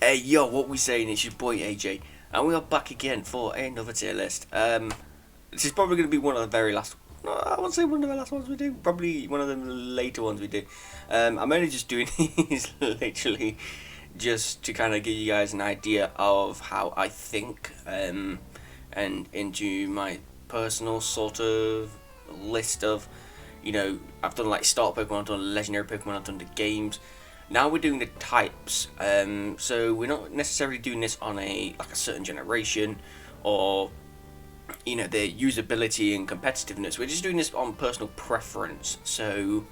Hey yo, what we saying? It's your boy AJ, and we are back again for another tier list. This is probably going to be one of the very last. No, I won't say one of the last ones we do. Probably one of the later ones we do. I'm only just doing these literally just to kind of give you guys an idea of how I think, and into my personal sort of list of, I've done like start Pokemon, I've done legendary Pokemon, I've done the games. Now we're doing the types, so we're not necessarily doing this on a certain generation, or the usability and competitiveness. We're just doing this on personal preference. So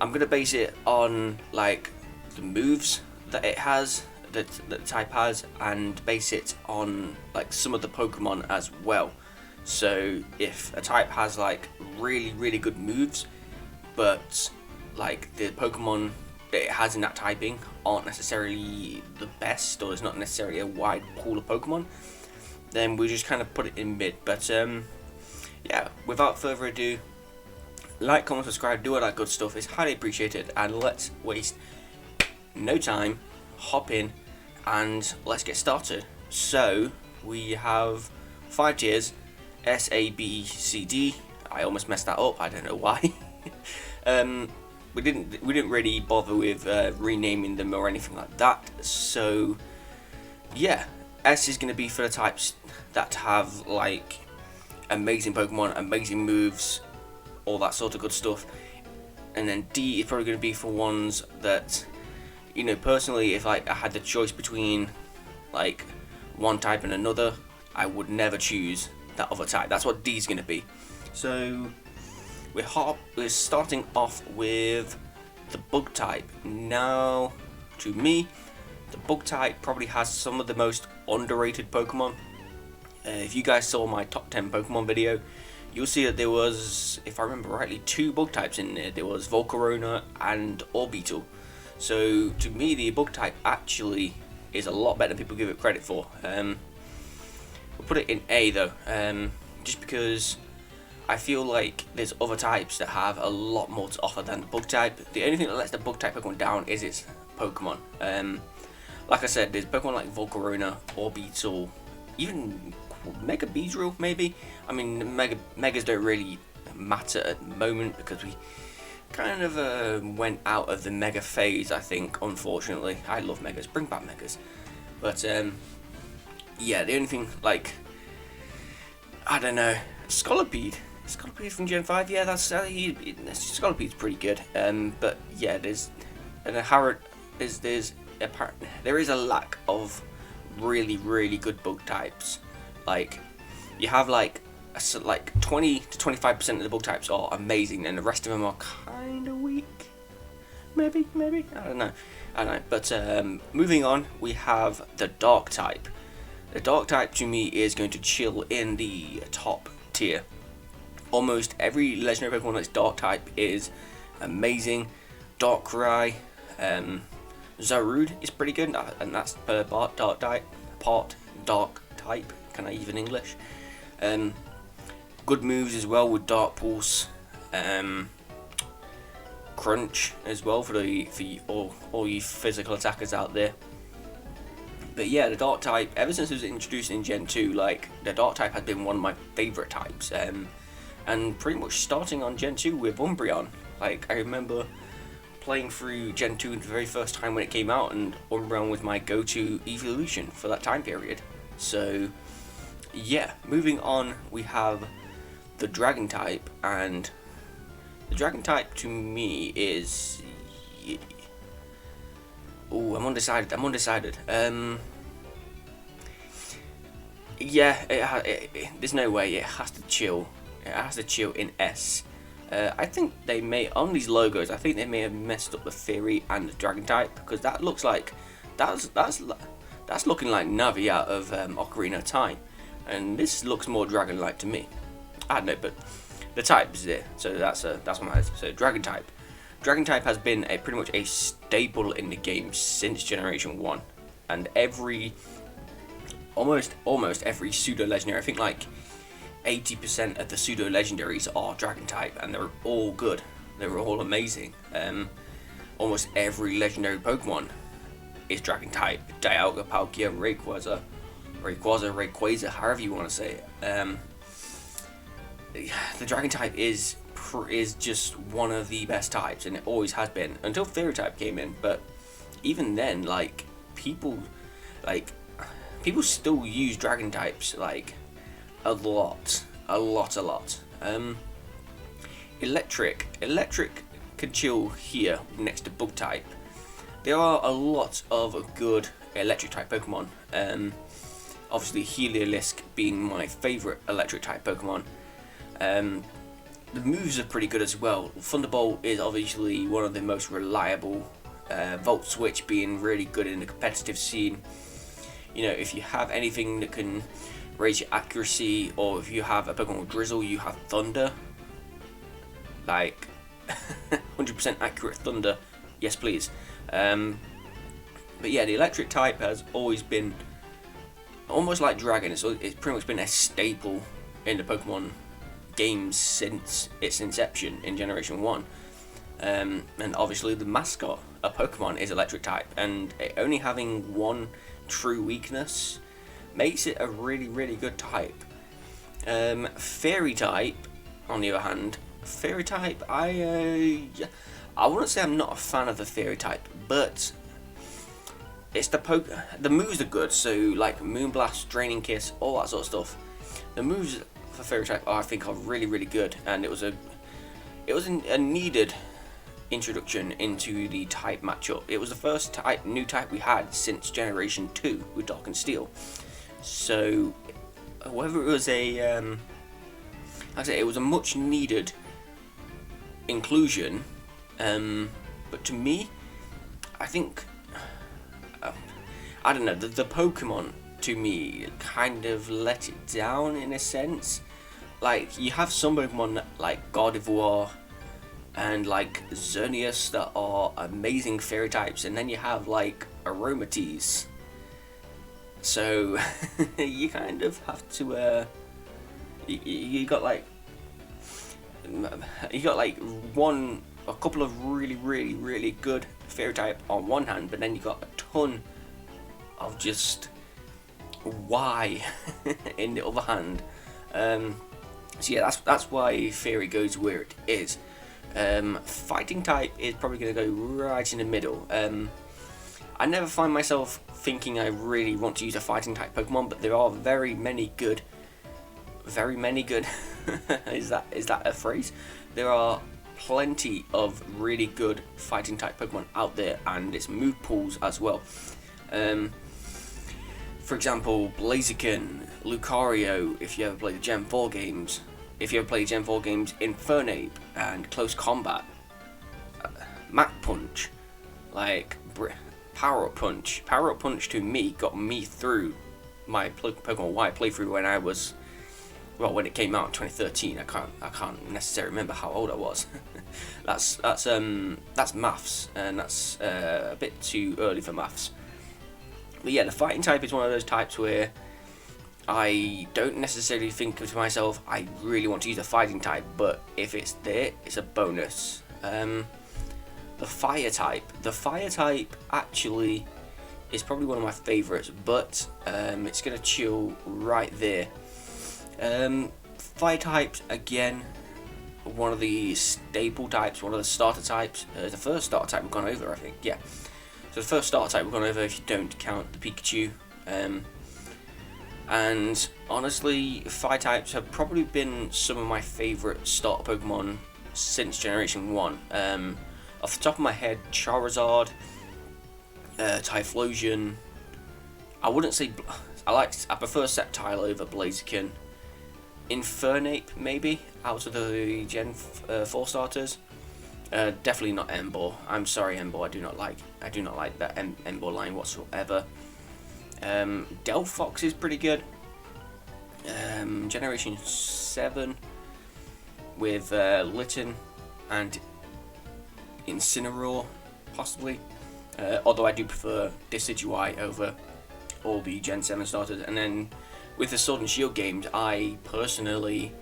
I'm gonna base it on like the moves that it has, that the type has, and base it on like some of the Pokemon as well. So if a type has like really good moves, but like the Pokemon that it has in that typing aren't necessarily the best, or it's not necessarily a wide pool of Pokemon, then we just kind of put it in mid. But yeah, without further ado, like, comment, subscribe, do all that good stuff. It's highly appreciated, and let's waste no time, hop in, and let's get started. So we have 5 tiers: S, A, B, C, D. I almost messed that up. I don't know why. We didn't really bother with renaming them or anything like that. So yeah, S is going to be for the types that have like amazing Pokemon, amazing moves, all that sort of good stuff. And then D is probably going to be for ones that, personally, if like I had the choice between like one type and another, I would never choose that other type. That's what D is going to be. So we're starting off with the bug type. Now, to me, the bug type probably has some of the most underrated Pokemon. If you guys saw my top 10 Pokemon video, you'll see that there was, if I remember rightly, 2 bug types in there. There was Volcarona and Orbeetle. So to me, the bug type actually is a lot better than people give it credit for. We'll put it in A though, just because I feel like there's other types that have a lot more to offer than the bug type. The only thing that lets the bug type Pokemon down is its Pokemon. Like I said, there's Pokemon like Volcarona, Orbeetle, even Mega Beedrill maybe. I mean, Megas don't really matter at the moment because we kind of went out of the Mega phase, I think, unfortunately. I love Megas, bring back Megas. But yeah, the only thing, like, I don't know, Scolipede from Gen 5, yeah, that's Scolipede's pretty good. But yeah, there is a lack of really good bug types. Like, you have like 20 to 25% of the bug types are amazing, and the rest of them are kind of weak. Maybe I don't know. But moving on, we have the Dark type. The Dark type to me is going to chill in the top tier. Almost every legendary Pokemon that's Dark type is amazing. Darkrai, Zarude is pretty good, and that's per part Dark type. Can I even English? Good moves as well with Dark Pulse, Crunch as well for all you physical attackers out there. But yeah, the Dark type, ever since it was introduced in Gen 2, like, the Dark type has been one of my favourite types. And pretty much starting on Gen 2 with Umbreon. Like, I remember playing through Gen 2 the very first time when it came out, and Umbreon was my go-to evolution for that time period. So yeah, moving on, we have the Dragon type, and the Dragon type to me is... Oh, I'm undecided. Yeah, there's no way, it has to chill. It has to chill in S. I think they may, on these logos, I think they may have messed up the Theory and the Dragon type, because that looks like, that's looking like Navi out of Ocarina of Time, and this looks more Dragon-like to me. I don't know, but the type is there, so that's what matters. So Dragon type. Dragon type has been pretty much a staple in the game since Generation 1, and almost every pseudo legendary, I think like 80% of the pseudo legendaries are Dragon type, and they're all good. They're all amazing. Almost every legendary Pokemon is Dragon type Dialga, Palkia, Rayquaza, however you want to say it. The Dragon type is just one of the best types, and it always has been until Fairy type came in. But even then, like people still use Dragon types like a lot. Electric can chill here next to Bug type. There are a lot of good electric type Pokemon. Obviously Heliolisk being my favourite electric type Pokemon. The moves are pretty good as well. Thunderbolt is obviously one of the most reliable. Volt Switch being really good in the competitive scene. You know, if you have anything that can raise your accuracy, or if you have a Pokemon with Drizzle, you have Thunder. Like 100% accurate Thunder, yes please. But yeah, the electric type has always been almost like Dragon. It's pretty much been a staple in the Pokemon games since its inception in Generation 1. And obviously the mascot of Pokemon is electric type, and it only having one true weakness makes it a really, really good type. Fairy type, on the other hand, I wouldn't say I'm not a fan of the Fairy type, but it's the moves are good. So like Moonblast, Draining Kiss, all that sort of stuff. The moves for Fairy type I think are really, really good, and it was a needed introduction into the type matchup. It was the first new type we had since Generation 2 with Dark and Steel. So whether it was it was a much needed inclusion, but to me, I think I don't know, the Pokemon to me kind of let it down in a sense. Like you have some Pokemon like Gardevoir and like Xerneas that are amazing fairy types, and then you have like Aromatisse. So you kind of have to you got like a couple of really, really, really good fairy type on one hand, but then you got a ton of just why in the other hand. So yeah, that's why fairy goes where it is. Fighting type is probably going to go right in the middle. I never find myself thinking I really want to use a fighting type Pokemon, but there are very many good. is that a phrase? There are plenty of really good fighting type Pokemon out there, and its move pools as well. For example, Blaziken, Lucario, if you ever played the Gen 4 games. If you ever played Gen 4 games, Infernape and Close Combat, Mach Punch, like Power Up Punch. Power Up Punch to me got me through my Pokemon Y playthrough when I was, well, when it came out in 2013. I can't necessarily remember how old I was. that's maths, and that's a bit too early for maths. But yeah, the fighting type is one of those types where I don't necessarily think to myself, I really want to use a fighting type, but if it's there, it's a bonus. The fire type actually is probably one of my favourites, but it's going to chill right there. Fire types, again, one of the staple types, one of the starter types. The first starter type we've gone over, I think, yeah. So the first starter type we've gone over if you don't count the Pikachu. And honestly, fire types have probably been some of my favourite starter Pokemon since Generation 1. Off the top of my head, Charizard, Typhlosion. I wouldn't say I prefer Sceptile over Blaziken. Infernape maybe out of the Gen 4 starters. Definitely not Emboar. I'm sorry, Emboar. I do not like that Emboar line whatsoever. Delphox is pretty good. Generation 7 with Litten and Incineroar, possibly. Although I do prefer Decidueye over all the Gen 7 starters. And then with the Sword and Shield games, I personally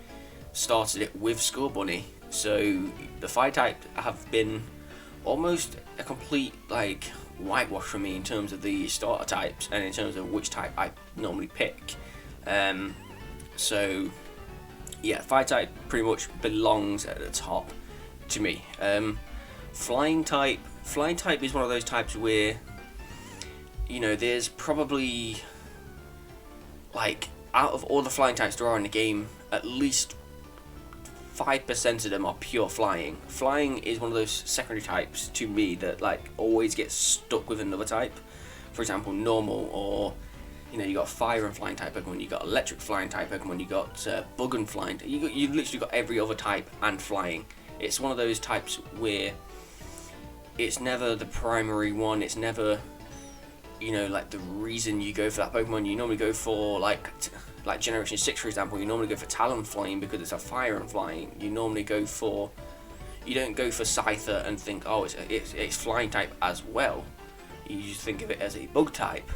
started it with Scorbunny. So the fire type have been almost a complete whitewash for me in terms of the starter types and in terms of which type I normally pick. So yeah, fire type pretty much belongs at the top to me. Flying type is one of those types where, you know, there's probably, like, out of all the flying types there are in the game, at least 5% of them are pure flying. Flying is one of those secondary types to me that, like, always gets stuck with another type. For example, normal, or, you know, you got fire and flying type Pokemon, you got electric flying type Pokemon, you got bug and flying. You've literally got every other type and flying. It's one of those types where it's never the primary one. It's never, you know, like the reason you go for that Pokemon. You normally go for like Generation 6, for example. You normally go for Talonflame because it's a fire and flying. You don't go for Scyther and think, oh, it's flying type as well. You just think of it as a bug type.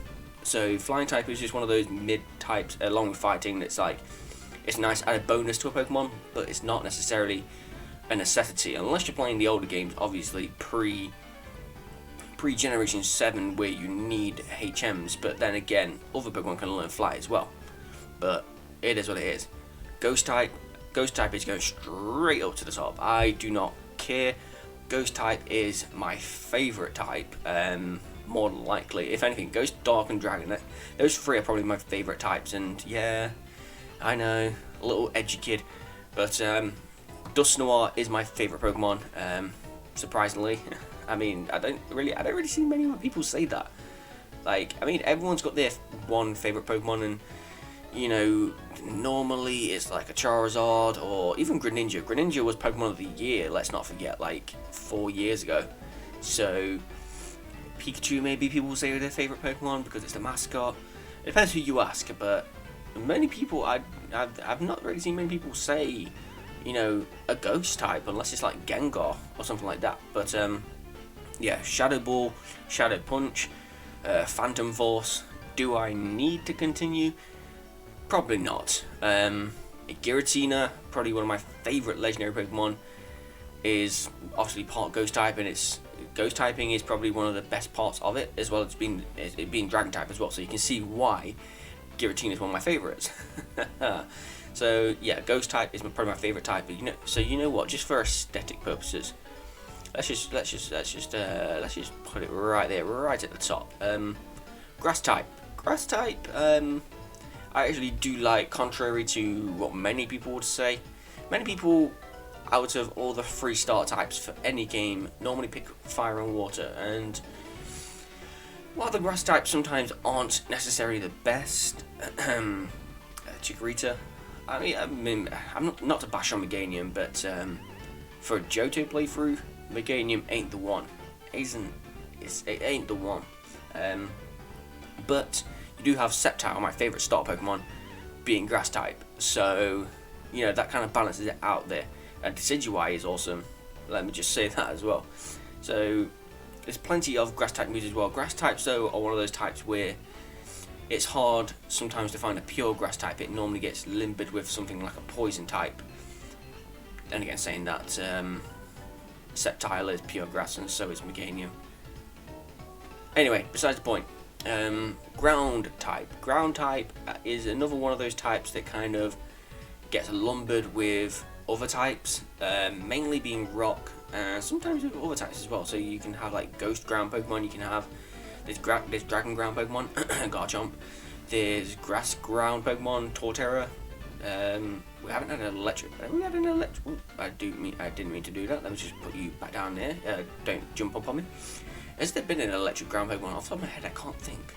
So flying type is just one of those mid types along with fighting. That's like, it's nice to add a bonus to a Pokemon, but it's not necessarily a necessity unless you're playing the older games, obviously pre Generation 7, where you need HMs. But then again, other Pokemon can learn Fly as well. But it is what it is. Ghost type is going straight up to the top. I do not care. Ghost type is my favourite type. More than likely, if anything, Ghost, Dark, and Dragon. Those three are probably my favourite types. And yeah, I know, a little edgy kid, but Dusknoir is my favourite Pokemon. Surprisingly, I mean, I don't really see many people say that. Like, I mean, everyone's got their one favourite Pokemon, and you know, normally it's like a Charizard or even Greninja. Greninja was Pokemon of the Year, let's not forget, like 4 years ago. So Pikachu, maybe people will say their favourite Pokemon because it's the mascot. It depends who you ask, but many people, I've not really seen many people say, you know, a ghost type, unless it's like Gengar or something like that. But yeah, Shadow Ball, Shadow Punch, Phantom Force. Do I need to continue? Probably not. Giratina, probably one of my favourite legendary Pokemon, is obviously part Ghost type, and its Ghost typing is probably one of the best parts of it, as well as it being Dragon type as well. So you can see why Giratina is one of my favourites. So yeah, Ghost type is probably my favourite type. But you know what? Just for aesthetic purposes, let's just put it right there, right at the top. Grass type. I actually do like, contrary to what many people would say. Many people, out of all the 3 star types for any game, normally pick fire and water. And while the grass types sometimes aren't necessarily the best, Chikorita. I mean, I'm not to bash on Meganium, but for a Johto playthrough, Meganium ain't the one. It ain't the one. But you do have Sceptile, my favourite starter Pokemon, being grass type. So, you know, that kind of balances it out there. And Decidueye is awesome. Let me just say that as well. So, there's plenty of grass type moves as well. Grass types, though, are one of those types where it's hard sometimes to find a pure grass type. It normally gets limbered with something like a poison type. And again, saying that, Sceptile is pure grass, and so is Meganium. Anyway, besides the point. Ground type. Ground type is another one of those types that kind of gets lumbered with other types, mainly being rock, and sometimes with other types as well. So you can have like ghost ground Pokemon, you can have this dragon ground Pokemon, Garchomp, there's grass ground Pokemon, Torterra. We haven't had an electric. We had an electric. I didn't mean to do that. Let me just put you back down there. Don't jump up on me. Has there been an electric ground Pokemon? Off the top of my head, I can't think.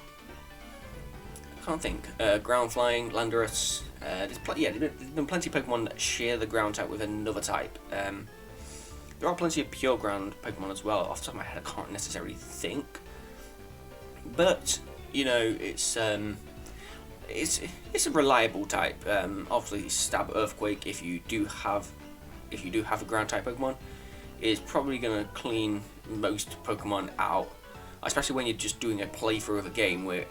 Ground flying, Landorus. There's been plenty of Pokemon that share the ground type with another type. There are plenty of pure ground Pokemon as well. Off the top of my head, I can't necessarily think. But you know, it's a reliable type. Obviously, Stab Earthquake, if you do have a ground type Pokemon, is probably gonna clean most Pokemon out, especially when you're just doing a playthrough of a game where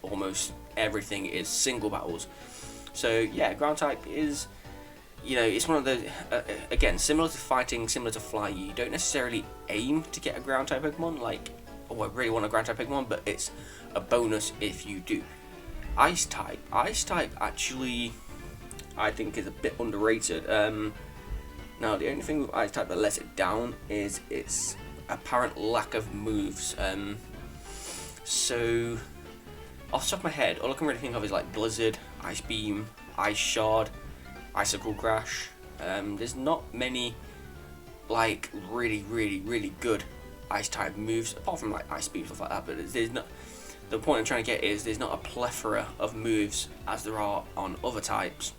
almost everything is single battles. So yeah, ground type is, you know, it's one of the again, similar to fighting, similar to fly. You don't necessarily aim to get a ground type Pokemon. Like oh, I really want a ground type Pokemon, but it's a bonus if you do. Ice type actually, I think, is a bit underrated. Now the only thing with Ice type that lets it down is its apparent lack of moves. So off the top of my head, all I can really think of is like Blizzard, Ice Beam, Ice Shard, Icicle Crash. There's not many like really good Ice type moves apart from like Ice Beam, stuff like that. But there's not. The point I'm trying to get is there's not a plethora of moves as there are on other types.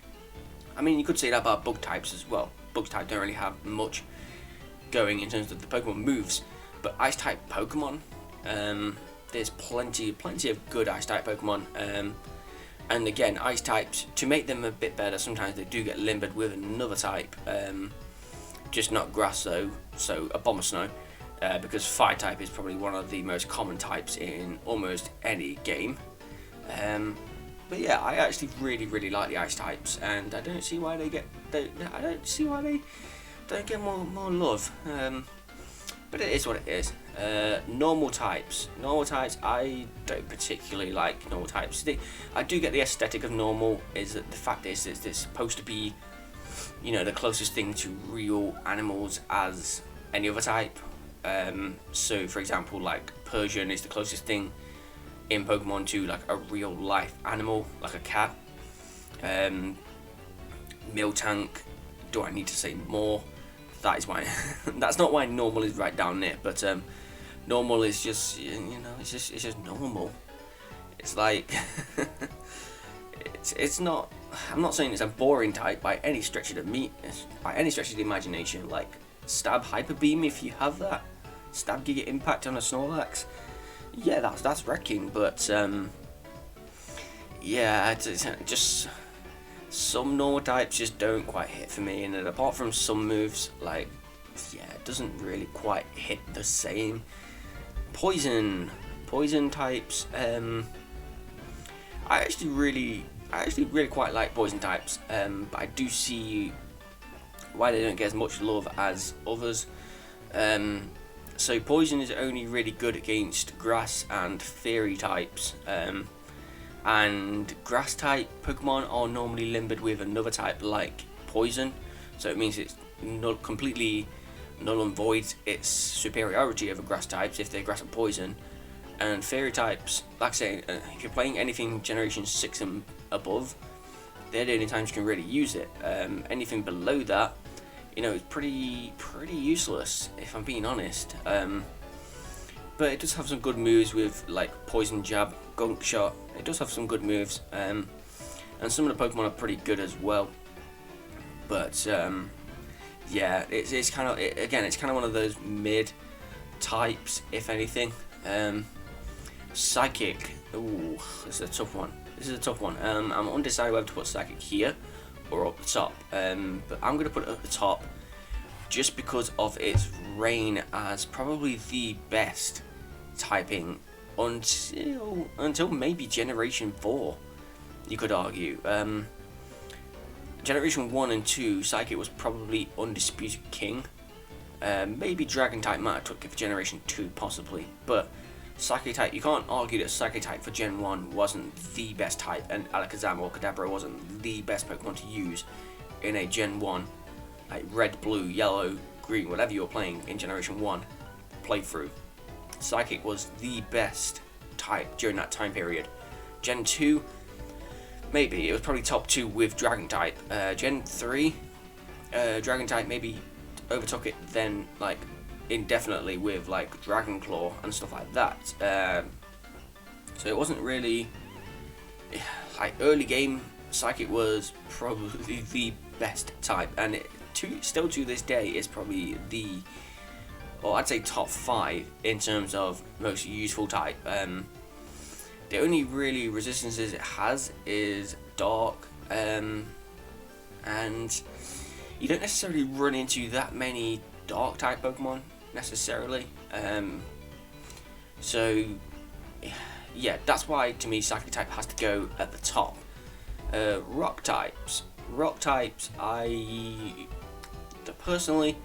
I mean, you could say that about bug types as well. Bug type don't really have much going in terms of the Pokemon moves, but Ice type Pokemon, there's plenty of good Ice type Pokemon. And again, Ice types, to make them a bit better, sometimes they do get limbered with another type, just not Grass though. So Abomasnow. Because Fire type is probably one of the most common types in almost any game. But yeah, I actually really like the Ice types, and I don't see why they don't get more love. But it is what it is. Normal types, I don't particularly like normal types. I do get the aesthetic of normal. Is that the fact is it's supposed to be, you know, the closest thing to real animals as any other type. So for example, like Persian is the closest thing in Pokemon to like a real life animal, like a cat. Miltank, do I need to say more? That is why that's not why normal is right down there, but normal is just, you know, it's just normal. It's like it's not, I'm not saying it's a boring type by any stretch of the imagination. Like Stab Hyper Beam, if you have that. Stab Giga Impact on a Snorlax. Yeah, that's wrecking, but yeah, it's just some normal types just don't quite hit for me, and then apart from some moves, like, yeah, it doesn't really quite hit the same. Poison types, I actually really quite like poison types, but I do see why they don't get as much love as others. So poison is only really good against grass and fairy types, and grass type Pokemon are normally limbered with another type like poison, so it means it's completely null and voids its superiority over grass types if they're grass and poison. And fairy types, like I say, if you're playing anything generation 6 and above, they're the only times you can really use it. Anything below that, you know, it's pretty useless, if I'm being honest. But it does have some good moves with like Poison Jab, Gunk Shot. It does have some good moves, and some of the Pokemon are pretty good as well. But yeah, it's kind of, again, it's kind of one of those mid types, if anything. Psychic, ooh, this is a tough one. I'm undecided whether to put Psychic here or up the top, but I'm going to put it at the top just because of its reign as probably the best typing until maybe Generation 4, you could argue. Generation 1 and 2, Psychic was probably undisputed king. Maybe Dragon type might have took it for Generation 2 possibly, but Psychic type, you can't argue that Psychic type for Gen 1 wasn't the best type, and Alakazam or Kadabra wasn't the best Pokemon to use in a Gen 1, like red, blue, yellow, green, whatever you're playing in Generation 1 playthrough. Psychic was the best type during that time period. Gen 2, maybe, it was probably top 2 with Dragon type. Gen 3, Dragon type maybe overtook it then, like, indefinitely with like Dragon Claw and stuff like that. So it wasn't really like early game. Psychic was probably the best type, and it still to this day is probably or I'd say top 5 in terms of most useful type. The only really resistances it has is Dark, and you don't necessarily run into that many Dark type Pokemon necessarily, so yeah, that's why to me Psychic type has to go at the top. Rock types, personally,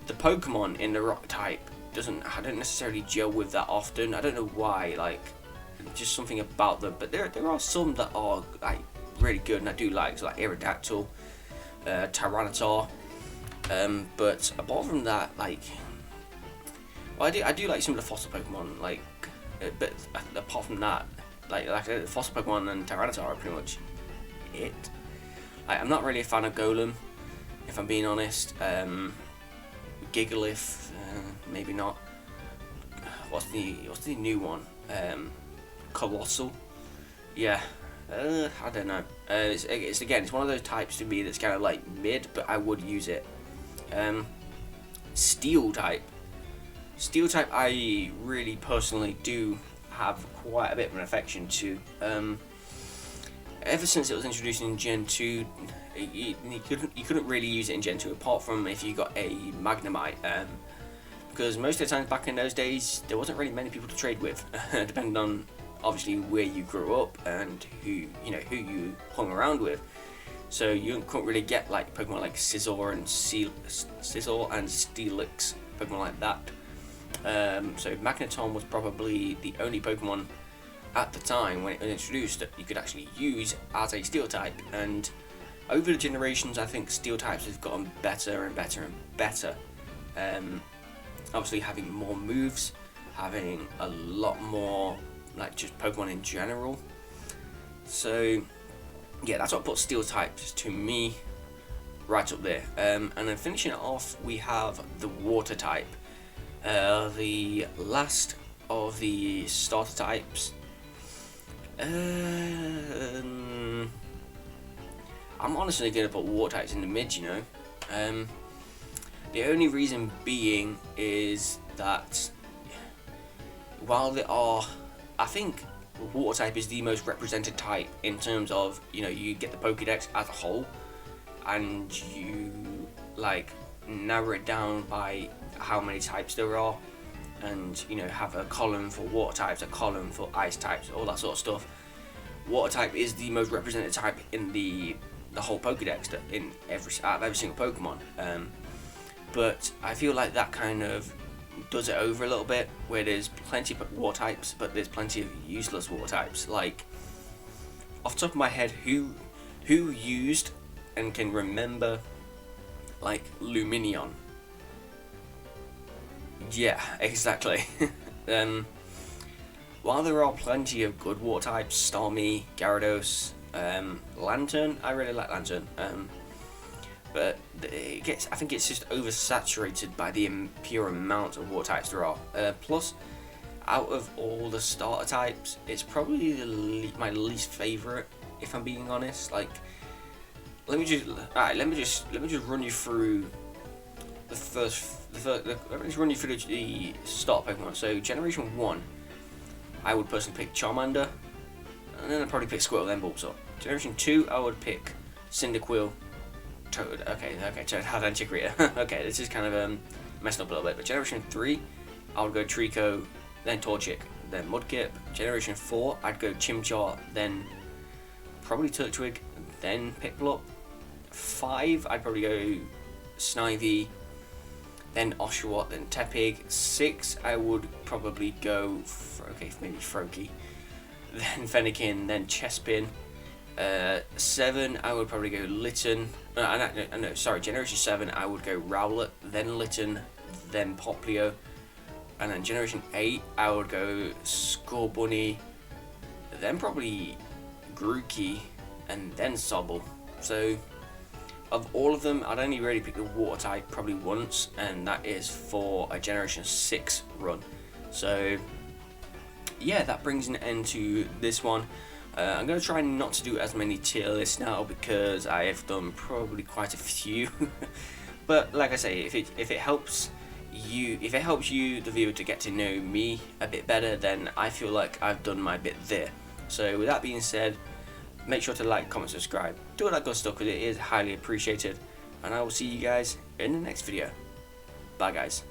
the Pokemon in the Rock type I don't necessarily gel with that often. I don't know why, like just something about them. But there are some that are like really good, and I do like, so like Aerodactyl, Tyranitar. But apart from that, like, well, I do like some of the fossil Pokemon, like, but apart from that, like the fossil Pokemon and Tyranitar are pretty much it. Like, I'm not really a fan of Golem, if I'm being honest. Gigalith, maybe not. What's the new one? Colossal. Yeah. I don't know. It's again, it's one of those types to me that's kind of like mid, but I would use it. Steel type. Steel type, I really personally do have quite a bit of an affection to. Ever since it was introduced in Gen 2, you couldn't really use it in Gen 2 apart from if you got a Magnemite. Because most of the times back in those days, there wasn't really many people to trade with, depending on obviously where you grew up and who you hung around with. So you couldn't really get like Pokemon like Scizor and Steelix, Pokemon like that. So Magneton was probably the only Pokemon at the time when it was introduced that you could actually use as a Steel type. And over the generations, I think Steel types have gotten better and better and better. Obviously having more moves, having a lot more like just Pokemon in general. So yeah, that's what puts Steel types to me right up there. And then finishing it off, we have the Water type, the last of the starter types. I'm honestly gonna put Water types in the mid, you know. The only reason being is that while there are, I think Water type is the most represented type in terms of, you get the Pokédex as a whole, and you like narrow it down by how many types there are, and have a column for Water types, a column for Ice types, all that sort of stuff. Water type is the most represented type in the whole Pokédex, out of every single Pokemon. But I feel like that kind of does it over a little bit, where there's plenty of Water types, but there's plenty of useless Water types. Like, off the top of my head, who used and can remember like Lumineon? Yeah, exactly. While there are plenty of good Water types, Starmie, Gyarados, Lantern, I really like Lantern, but I think it's just oversaturated by the pure amount of Water types there are. Plus, out of all the starter types, it's probably my least favorite, if I'm being honest. Like, let me just run you through the start Pokemon. So Generation 1, I would personally pick Charmander, and then I'd probably pick Squirtle, then Bulbasaur. Generation 2, I would pick Cyndaquil, Toad, Toad, then Chikorita. Okay, this is kind of messing up a little bit, but Generation 3, I would go Trico, then Torchic, then Mudkip. Generation 4, I'd go Chimchar, then probably Turtwig, then Piplup. 5, I'd probably go Snivy, then Oshawott, then Tepig. 6, I would probably go, maybe Froakie, then Fennekin, then Chespin. 7, I would probably go Litten. Generation 7, I would go Rowlet, then Litten, then Popplio. And then Generation 8, I would go Scorbunny, then probably Grookey, and then Sobble. So, of all of them, I'd only really pick the Water type probably once, and that is for a Generation 6 run. So, yeah, that brings an end to this one. I'm going to try not to do as many tier lists now, because I have done probably quite a few. But like I say, if it helps you, the viewer, to get to know me a bit better, then I feel like I've done my bit there. So with that being said, make sure to like, comment, subscribe, do all that good stuff, because it is highly appreciated. And I will see you guys in the next video. Bye guys.